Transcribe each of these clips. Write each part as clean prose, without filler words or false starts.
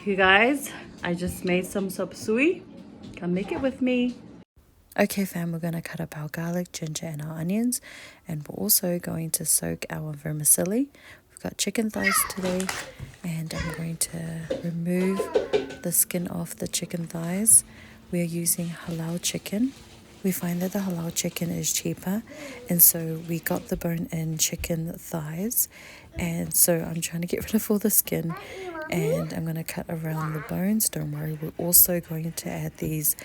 You guys, I just made some sop suey. Come make it with me. Okay fam, we're going to cut up our garlic, ginger and our onions, and we're also going to soak our vermicelli. We've got chicken thighs today, and I'm going to remove the skin off the chicken thighs. We are using halal chicken. We find that the halal chicken is cheaper, and so we got the bone-in chicken thighs, and so I'm trying to get rid of all the skin, and I'm going to cut around the bones. Don't worry, we're also going to add these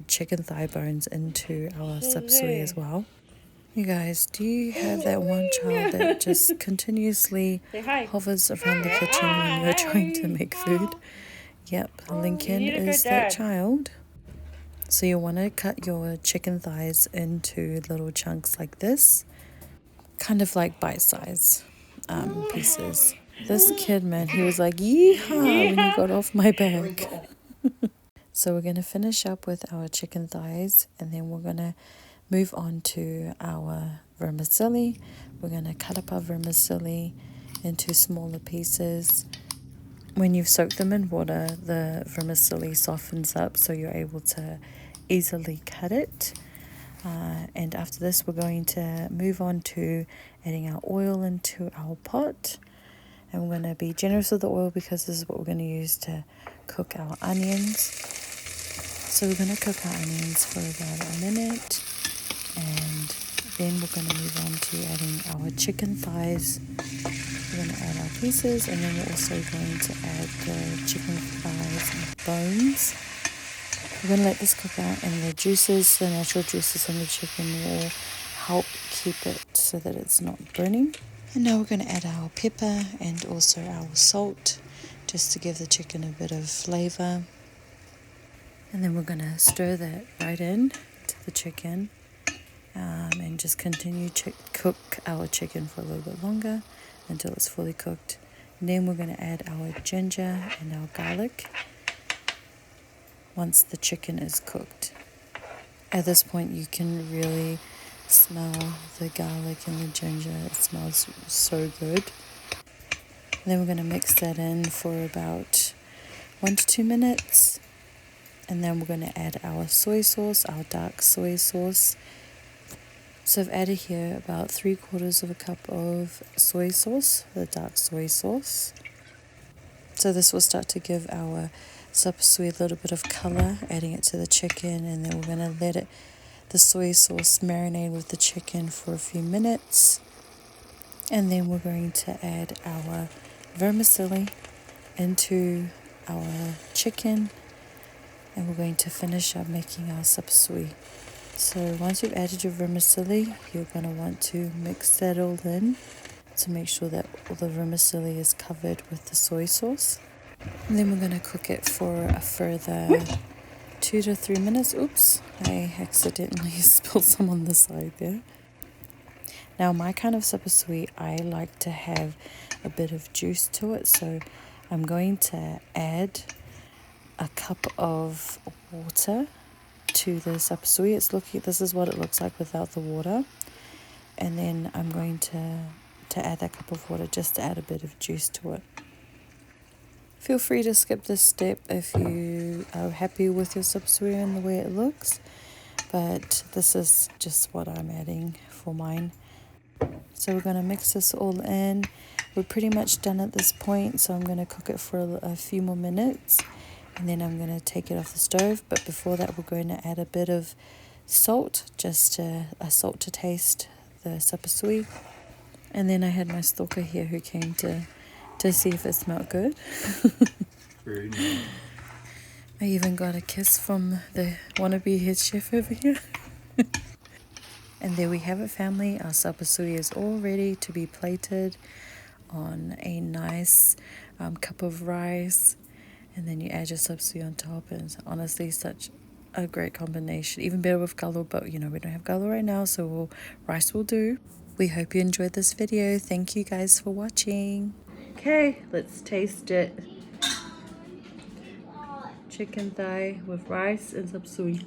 chicken thigh bones into our sop suey as well. You guys, do you have that one child that just continuously hovers around the kitchen when you're trying to make food? Yep, Lincoln is that child. So you want to cut your chicken thighs into little chunks like this, kind of like bite-size pieces. This kid, man, he was like, yeehaw, when he got off my back. So we're going to finish up with our chicken thighs, and then we're going to move on to our vermicelli. We're going to cut up our vermicelli into smaller pieces. When you've soaked them in water, the vermicelli softens up, so you're able to easily cut it. And after this, we're going to move on to adding our oil into our pot. And we're going to be generous with the oil because this is what we're going to use to cook our onions. So we're going to cook our onions for about a minute, and then we're going to move on to adding our chicken thighs. We're going to add our pieces, and then we're also going to add the chicken thighs bones. We're going to let this cook out, and the juices, the natural juices in the chicken will help keep it so that it's not burning. And now we're going to add our pepper and also our salt, just to give the chicken a bit of flavor. And then we're going to stir that right in to the chicken, and just continue to cook our chicken for a little bit longer until it's fully cooked. And then we're going to add our ginger and our garlic once the chicken is cooked. At this point, you can really smell the garlic and the ginger. It smells so good. And then we're going to mix that in for about 1 to 2 minutes. And then we're going to add our soy sauce, our dark soy sauce. So I've added here about 3/4 of a cup of soy sauce, the dark soy sauce. So this will start to give our sop suey a little bit of color, adding it to the chicken, and then we're going to let the soy sauce marinate with the chicken for a few minutes. And then we're going to add our vermicelli into our chicken, and we're going to finish up making our sop suey. So once you've added your vermicelli, you're going to want to mix that all in to make sure that all the vermicelli is covered with the soy sauce. And then we're going to cook it for a further 2 to 3 minutes. Oops, I accidentally spilled some on the side there. Now my kind of sop suey, I like to have a bit of juice to it, so I'm going to add a cup of water to the sop suey. This is what it looks like without the water. And then I'm going to add that cup of water just to add a bit of juice to it. Feel free to skip this step if you are happy with your sop suey and the way it looks, but this is just what I'm adding for mine. So we're going to mix this all in. We're pretty much done at this point, so I'm going to cook it for a few more minutes, and then I'm going to take it off the stove. But before that, we're going to add a bit of salt, just a salt to taste the sop suey. And then I had my stalker here who came to see if it smelled good. Very nice. I even got a kiss from the wannabe head chef over here. And there we have it, family. Our sop suey is all ready to be plated on a nice cup of rice. And then you add your sop suey on top, and it's honestly such a great combination. Even better with galo, but we don't have galo right now, so rice will do. We hope you enjoyed this video. Thank you guys for watching. Okay, let's taste it. Chicken thigh with rice and sop suey.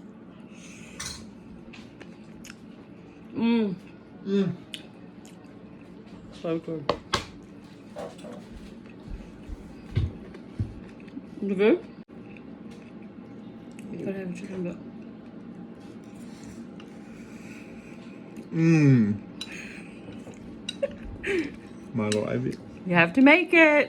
So good. Is it good? You gotta have a chicken bit. Mmm. Milo Ivy. You have to make it.